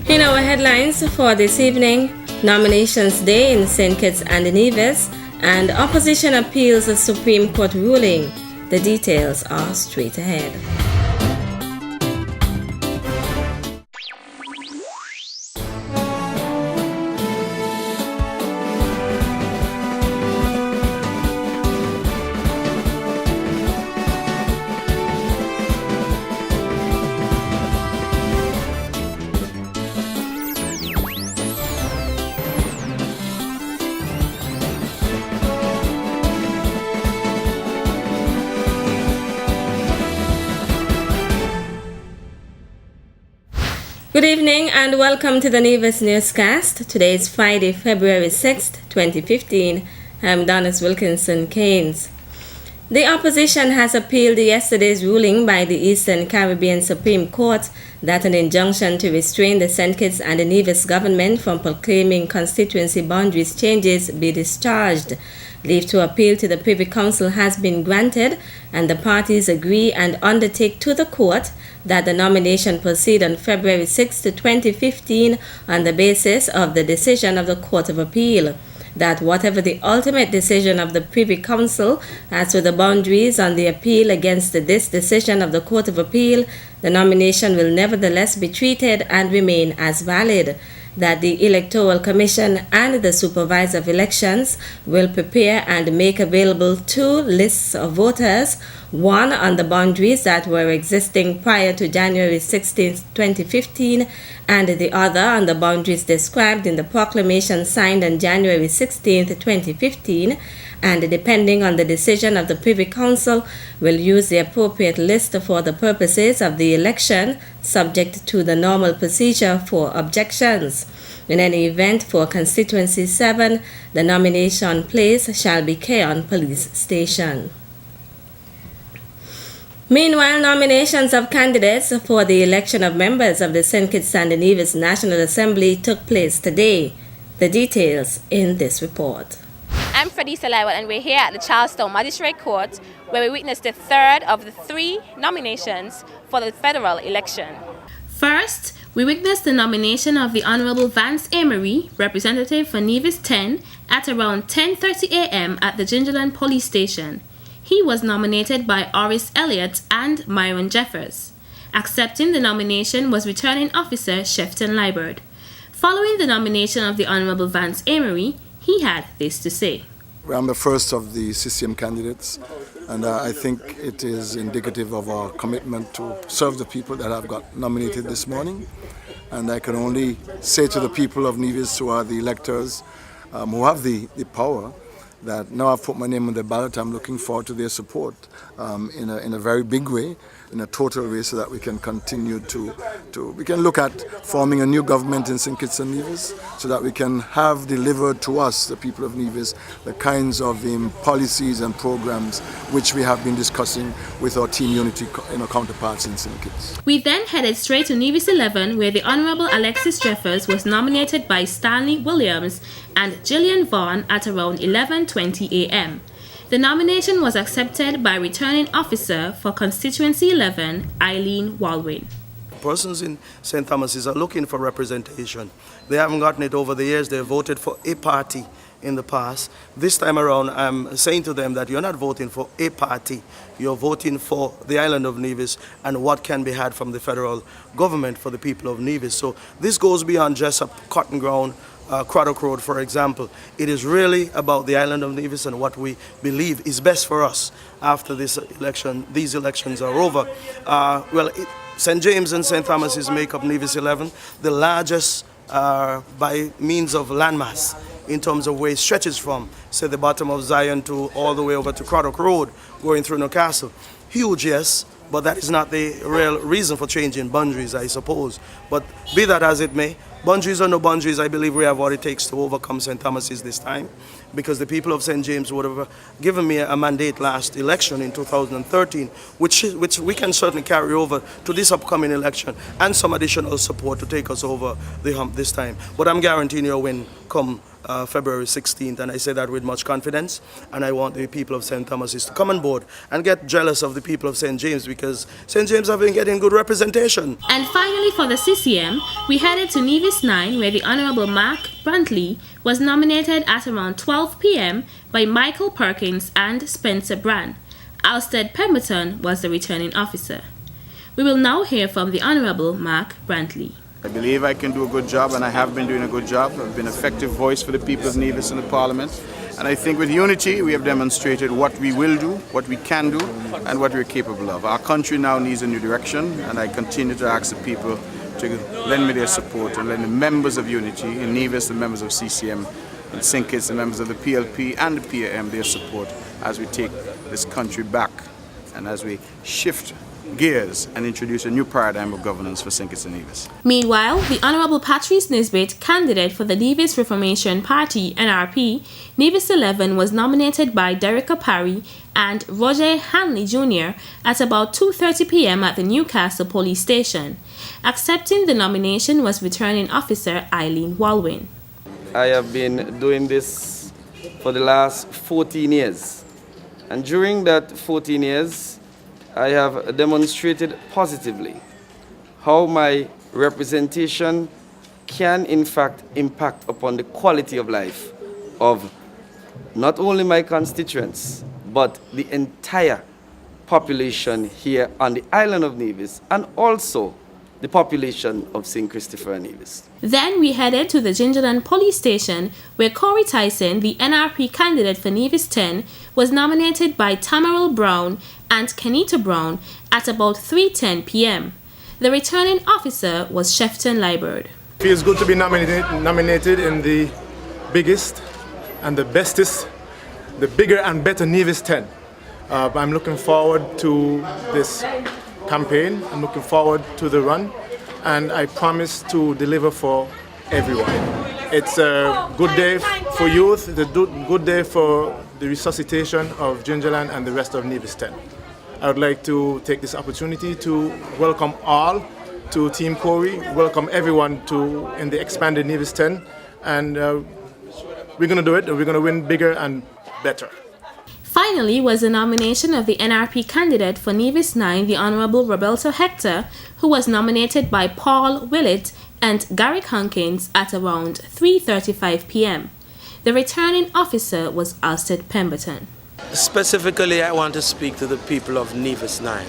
In our headlines for this evening, Nominations Day in St. Kitts and Nevis, and opposition appeals a Supreme Court ruling. The details are straight ahead. Good evening and welcome to the Nevis Newscast. Today is Friday, February 6th, 2015. I'm Donis Wilkinson Keynes. The opposition has appealed yesterday's ruling by the Eastern Caribbean Supreme Court that an injunction to restrain the St. Kitts and Nevis government from proclaiming constituency boundaries changes be discharged. Leave to appeal to the Privy Council has been granted, and the parties agree and undertake to the court that the nomination proceed on February 6, 2015 on the basis of the decision of the Court of Appeal. That whatever the ultimate decision of the Privy Council as to the boundaries on the appeal against this decision of the Court of Appeal, the nomination will nevertheless be treated and remain as valid. That the Electoral Commission and the Supervisor of Elections will prepare and make available two lists of voters, one on the boundaries that were existing prior to January 16, 2015, and the other on the boundaries described in the proclamation signed on January 16, 2015, and depending on the decision of the Privy Council, will use the appropriate list for the purposes of the election, subject to the normal procedure for objections. In any event, for Constituency 7, the nomination place shall be Keon Police Station. Meanwhile, nominations of candidates for the election of members of the St. Kitts and Nevis National Assembly took place today. The details in this report. I'm Freddie Salaiwa, and we're here at the Charlestown Magistrate Court where we witnessed the third of the three nominations for the federal election. First, we witnessed the nomination of the Honorable Vance Amory, representative for Nevis 10, at around 10:30 a.m. at the Gingerland Police Station. He was nominated by Oris Elliott and Myron Jeffers. Accepting the nomination was Returning Officer Shefton Liburd. Following the nomination of the Honorable Vance Amory, he had this to say. I'm the first of the CCM candidates, and I think it is indicative of our commitment to serve the people that have got nominated this morning. And I can only say to the people of Nevis, who are the electors, who have the power, that now I've put my name on the ballot. I'm looking forward to their support in a very big way, in a total way, so that we can continue we can look at forming a new government in St. Kitts and Nevis, so that we can have delivered to us, the people of Nevis, the kinds of policies and programs which we have been discussing with our Team Unity counterparts in St. Kitts. We then headed straight to Nevis 11, where the Honorable Alexis Jeffers was nominated by Stanley Williams and Gillian Vaughan at around 11:20 a.m. The nomination was accepted by Returning Officer for Constituency 11, Eileen Walwyn. Persons in St. Thomas's are looking for representation. They haven't gotten it over the years. They voted for a party in the past. This time around, I'm saying to them that you're not voting for a party. You're voting for the island of Nevis and what can be had from the federal government for the people of Nevis. So this goes beyond just a cotton ground, Craddock Road, for example. It is really about the island of Nevis and what we believe is best for us after these elections are over. St. James and St. Thomas's make up Nevis 11, the largest by means of landmass in terms of where it stretches from, say, the bottom of Zion to all the way over to Craddock Road, going through Newcastle. Huge, yes, but that is not the real reason for changing boundaries, I suppose. But be that as it may, boundaries or no boundaries, I believe we have what it takes to overcome St. Thomas's this time, because the people of St. James would have given me a mandate last election in 2013, which we can certainly carry over to this upcoming election, and some additional support to take us over the hump this time. But I'm guaranteeing you a win come February 16th, and I say that with much confidence, and I want the people of St. Thomas's to come on board and get jealous of the people of St. James, because St. James have been getting good representation. And finally, for the CCM, we headed to Nevis 9, where the Honorable Mark Brantley was nominated at around 12 p.m. by Michael Perkins and Spencer Brand. Alsted Pemberton was the returning officer. We will now hear from the Honorable Mark Brantley. I believe I can do a good job, and I have been doing a good job. I've been an effective voice for the people of Nevis in the Parliament. And I think with unity, we have demonstrated what we will do, what we can do, and what we're capable of. Our country now needs a new direction, and I continue to ask the people to lend me their support and lend the members of unity in Nevis, the members of CCM, and St. Kitts, the members of the PLP and the PAM, their support as we take this country back and as we shift gears and introduce a new paradigm of governance for St. Kitts and Nevis. Meanwhile, the Honorable Patrice Nisbet, candidate for the Nevis Reformation Party, NRP, Nevis 11 was nominated by Derricka Parry and Roger Hanley Jr. at about 2:30 p.m. at the Newcastle police station. Accepting the nomination was returning officer Eileen Walwyn. I have been doing this for the last 14 years. And during that 14 years, I have demonstrated positively how my representation can in fact impact upon the quality of life of not only my constituents, but the entire population here on the island of Nevis, and also the population of St. Christopher and Nevis. Then we headed to the Gingerland police station, where Corey Tyson, the NRP candidate for Nevis 10, was nominated by Tamaril Brown and Kenita Brown at about 3:10 p.m. The returning officer was Shefton Liburd. Feels good to be nominated in the biggest and the bestest, the bigger and better Nevis 10. I'm looking forward to this campaign. I'm looking forward to the run, and I promise to deliver for everyone. It's a good day for youth, it's a good day for the resuscitation of Gingerland and the rest of Nevis 10. I would like to take this opportunity to welcome all to Team Corey, welcome everyone in the expanded Nevis 10, and we're going to do it, and we're going to win bigger and better. Finally was the nomination of the NRP candidate for Nevis 9, the Honourable Roberto Hector, who was nominated by Paul Willett and Garrick Hunkins at around 3:35 p.m. The returning officer was Alsted Pemberton. Specifically, I want to speak to the people of Nevis 9.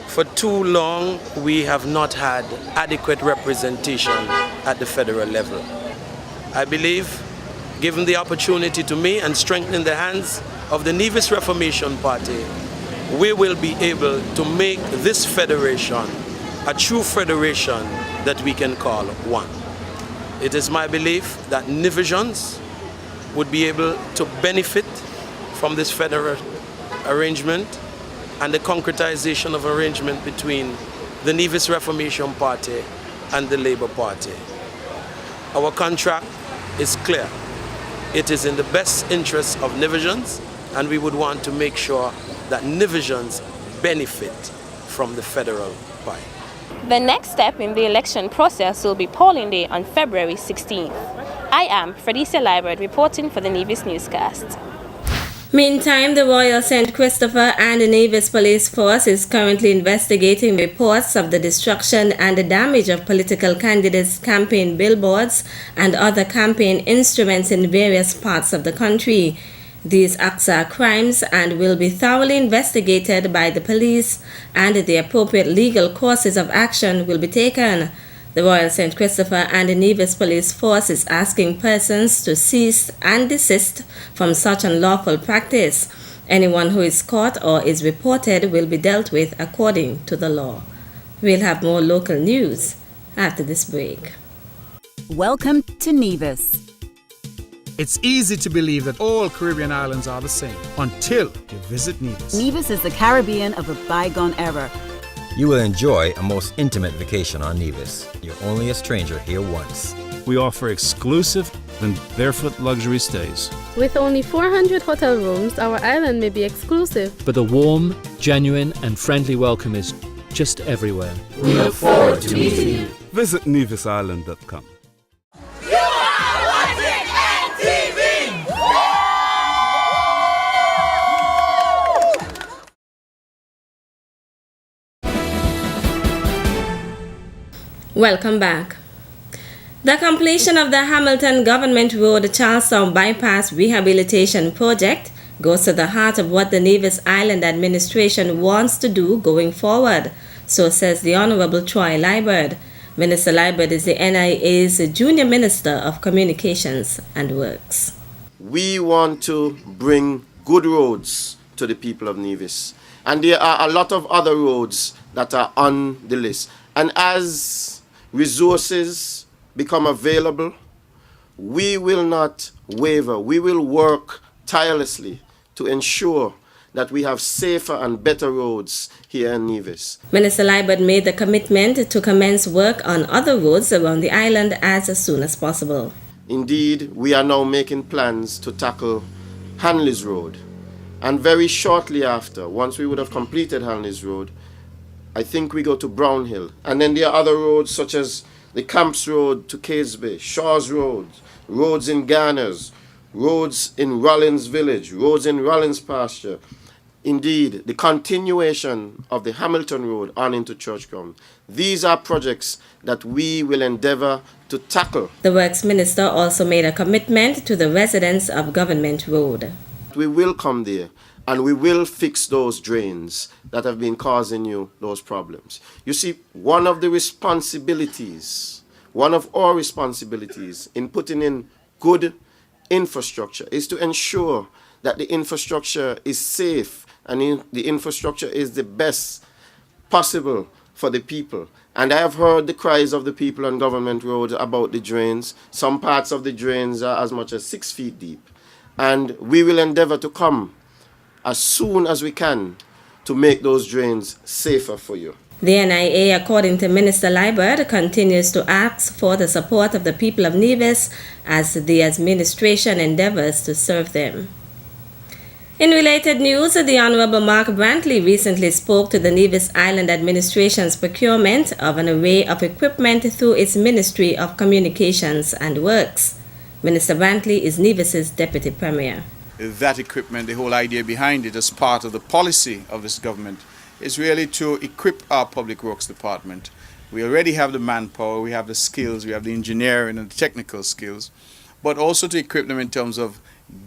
For too long, we have not had adequate representation at the federal level. I believe, given the opportunity to me and strengthening the hands of the Nevis Reformation Party, we will be able to make this federation a true federation that we can call one. It is my belief that Nevisians would be able to benefit from this federal arrangement and the concretization of arrangement between the Nevis Reformation Party and the Labour Party. Our contract is clear. It is in the best interest of Nevisians, and we would want to make sure that Nevisians benefit from the federal party. The next step in the election process will be polling day on February 16th. I am Fredisia Liburd reporting for the Nevis Newscast. Meantime, the Royal St. Christopher and the Nevis Police Force is currently investigating reports of the destruction and the damage of political candidates' campaign billboards and other campaign instruments in various parts of the country. These acts are crimes and will be thoroughly investigated by the police, and the appropriate legal courses of action will be taken. The Royal St. Christopher and the Nevis Police Force is asking persons to cease and desist from such unlawful practice. Anyone who is caught or is reported will be dealt with according to the law. We'll have more local news after this break. Welcome to Nevis. It's easy to believe that all Caribbean islands are the same until you visit Nevis. Nevis is the Caribbean of a bygone era. You will enjoy a most intimate vacation on Nevis. You're only a stranger here once. We offer exclusive and barefoot luxury stays. With only 400 hotel rooms, our island may be exclusive. But a warm, genuine and friendly welcome is just everywhere. We look forward to meeting you. Visit nevisisland.com. You are watching Welcome back. The completion of the Hamilton Government Road Charlestown Bypass Rehabilitation Project goes to the heart of what the Nevis Island Administration wants to do going forward, so says the Honorable Troy Liburd. Minister Liburd is the NIA's Junior Minister of Communications and Works. We want to bring good roads to the people of Nevis. And there are a lot of other roads that are on the list. And as resources become available, we will not waver. We will work tirelessly to ensure that we have safer and better roads here in Nevis. Minister Liburd made the commitment to commence work on other roads around the island as soon as possible. Indeed, we are now making plans to tackle Hanley's Road. And very shortly after, once we would have completed Hanley's Road, I think we go to Brownhill. And then there are other roads such as the Camps Road to Catesby, Shaw's Road, roads in Garners, roads in Rollins Village, roads in Rollins Pasture. Indeed, the continuation of the Hamilton Road on into Churchground. These are projects that we will endeavor to tackle. The Works Minister also made a commitment to the residents of Government Road. We will come there and we will fix those drains that have been causing you those problems. You see, one of our responsibilities in putting in good infrastructure is to ensure that the infrastructure is safe and the infrastructure is the best possible for the people. And I have heard the cries of the people on Government Road about the drains. Some parts of the drains are as much as 6 feet deep. And we will endeavor to come as soon as we can to make those drains safer for you. The NIA, according to Minister Liburd, continues to ask for the support of the people of Nevis as the administration endeavors to serve them. In related news, the Honorable Mark Brantley recently spoke to the Nevis Island Administration's procurement of an array of equipment through its Ministry of Communications and Works. Minister Brantley is Nevis's Deputy Premier. That equipment, the whole idea behind it as part of the policy of this government is really to equip our Public Works Department. We already have the manpower, we have the skills, we have the engineering and the technical skills, but also to equip them in terms of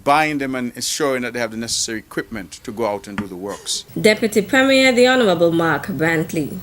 buying them and ensuring that they have the necessary equipment to go out and do the works. Deputy Premier, the Honorable Mark Brantley.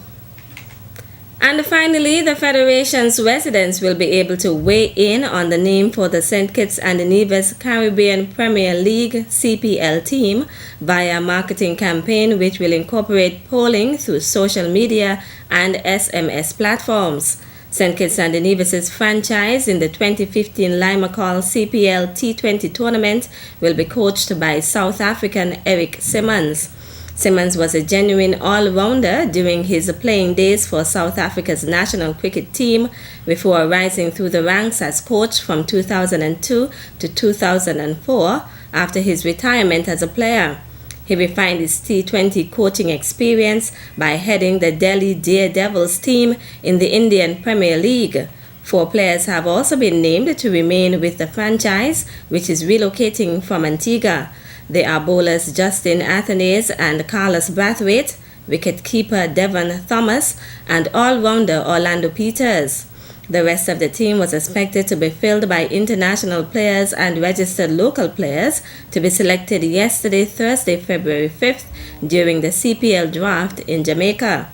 And finally, the Federation's residents will be able to weigh in on the name for the St. Kitts and Nevis Caribbean Premier League CPL team via a marketing campaign which will incorporate polling through social media and SMS platforms. St. Kitts and Nevis's franchise in the 2015 Limacol CPL T20 tournament will be coached by South African Eric Simmons. Simmons was a genuine all-rounder during his playing days for South Africa's national cricket team before rising through the ranks as coach from 2002 to 2004 after his retirement as a player. He refined his T20 coaching experience by heading the Delhi Daredevils team in the Indian Premier League. 4 players have also been named to remain with the franchise, which is relocating from Antigua. They are bowlers Justin Athanaze and Carlos Brathwaite, wicket-keeper Devon Thomas, and all-rounder Orlando Peters. The rest of the team was expected to be filled by international players and registered local players to be selected yesterday, Thursday, February 5th, during the CPL draft in Jamaica.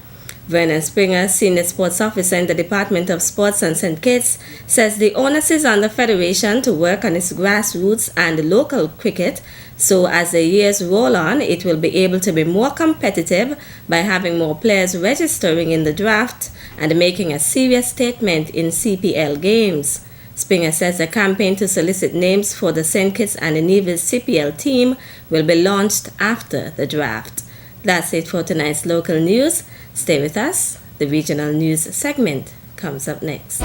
Vernon Springer, Senior Sports Officer in the Department of Sports and St. Kitts, says the onus is on the Federation to work on its grassroots and local cricket, so as the years roll on, it will be able to be more competitive by having more players registering in the draft and making a serious statement in CPL games. Springer says the campaign to solicit names for the St. Kitts and Nevis CPL team will be launched after the draft. That's it for tonight's local news. Stay with us. The regional news segment comes up next.